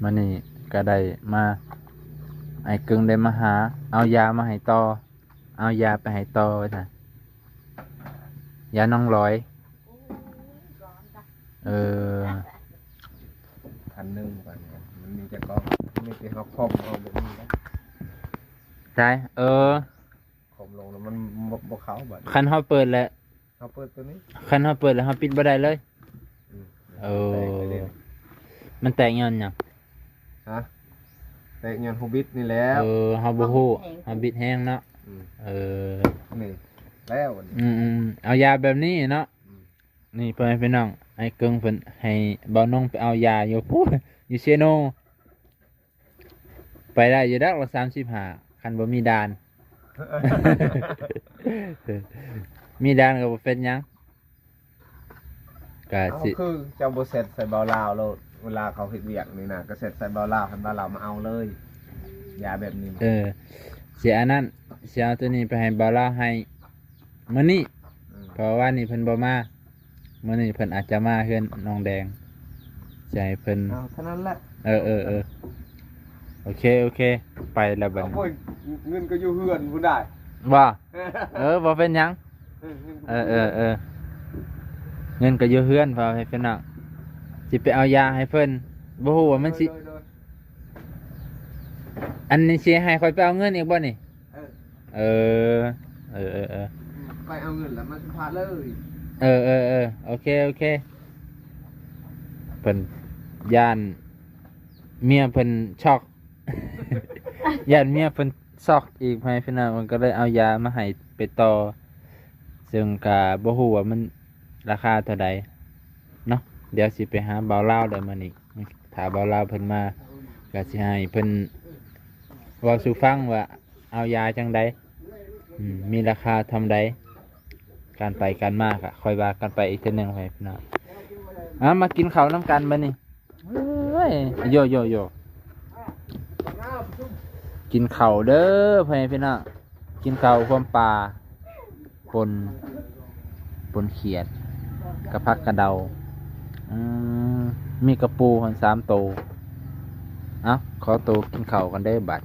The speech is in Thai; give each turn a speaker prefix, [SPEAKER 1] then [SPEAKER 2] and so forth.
[SPEAKER 1] มื้อนี้ก็ได้มาไอ้กึ่งได้มาหาเอายามาให้ต่อเอายาไปให้ต่อไว้น่ะยาน้องร้อยเออ
[SPEAKER 2] 1,000บาทเนี่ยมันมีแต่ก็มีแต่เฮาคอมเอาแบบนี้นะ
[SPEAKER 1] ใช่
[SPEAKER 2] คอมลงแล้วมันบ่เข้าบัด
[SPEAKER 1] คันเฮาเปิดแล้ว
[SPEAKER 2] เฮาเปิดตัวนี้
[SPEAKER 1] คันเฮาเปิดแล้วเฮาปิดบ่ได้เลย
[SPEAKER 2] อืม
[SPEAKER 1] เอ
[SPEAKER 2] แตกไป
[SPEAKER 1] อ
[SPEAKER 2] เลย
[SPEAKER 1] มันแตกย้อนหยัง
[SPEAKER 2] ฮะแตกเงินโฮบิทนี่แล้ว
[SPEAKER 1] เฮาบ่ฮู้เฮาบิดแห้งเนาะ
[SPEAKER 2] ม
[SPEAKER 1] เออ
[SPEAKER 2] นี่แล้วอันนี้
[SPEAKER 1] เอายาแบบนี้เนาะ
[SPEAKER 2] อืม
[SPEAKER 1] นี่เพิ่นให้พี่น้องไอ้เกิงเพิ่นให้เบาน้องไปเอายาอยู่พู้อยู่เซโนไปได้อยู่ดักละ35คันบ่มีด่าน มีด่านก็บ่เป็นหยังก็
[SPEAKER 2] เอา
[SPEAKER 1] สิ
[SPEAKER 2] คือเจ้าบ่เสร็จใส่เบาลาวแล้วเวลาเขาเฮ็ดเวียกนี่นะก็เสร็จใส่เบาลาวให้เบาลาวมาเอาเลยยาแบบนี้
[SPEAKER 1] เสียอันนั้นเสียเอาตัวนี้ไปให้เบาลาวให้มื้อนี้
[SPEAKER 2] ม
[SPEAKER 1] เพราะว่านี่เพิ่นบ่มามื้อนี้เพิ่นอาจจะมาเฮือนน้องแดงสิให้เพิ่น
[SPEAKER 2] เอาเท่านั้นแหละ
[SPEAKER 1] เออโอเคไปแล้วบัด
[SPEAKER 2] เอา
[SPEAKER 1] นี้
[SPEAKER 2] โอ้ยเงินก็อยู่เฮือนพุ่นได้
[SPEAKER 1] ว่าบ่เป็นหยัง
[SPEAKER 2] เงินก็
[SPEAKER 1] เออเงินก็อยู่เฮือนพอให้เพิ่นน่ะสิไปเอายาให้เพิ่นบ่ฮู้ว่ามันสิ
[SPEAKER 2] โดย
[SPEAKER 1] อันนี้สิให้ข่อยไปเอาเงินอีกบ่นี่
[SPEAKER 2] เออ
[SPEAKER 1] เออ
[SPEAKER 2] ไปเอาเงินแล้วมันพาเลย
[SPEAKER 1] โอเคเพิ่นย่านเมียเพิ่นช็อก ย่านเมียเพิ่นช็อกอีกให้เพิ่นน่ะมันก็เลยเอายามาให้ไปต่อซึ่งก็บ่ฮู้ว่ามันราคาเท่าใดเนาะเดี๋ยวสิไปหาเบาลาวได้มื้อนี้ถ้าเบาลาวเพิ่นมาก็สิให้เพิ่นเว้าสู่ฟังว่าเอายาจังใดมีราคาทำใดการไปการมาก็ค่อยว่ากันไปอีกเทื่อนึงให้พี่น้องมากินข้าวนํกันบัดนี้เอ้ยโยกินข้าวเด้อพ่อแม่พี่น้องกินข้าวความปลาปนเขียดกระพักกระเดามีกระปูคน3 โตวขอตัวกินข้าวกันได้อบัด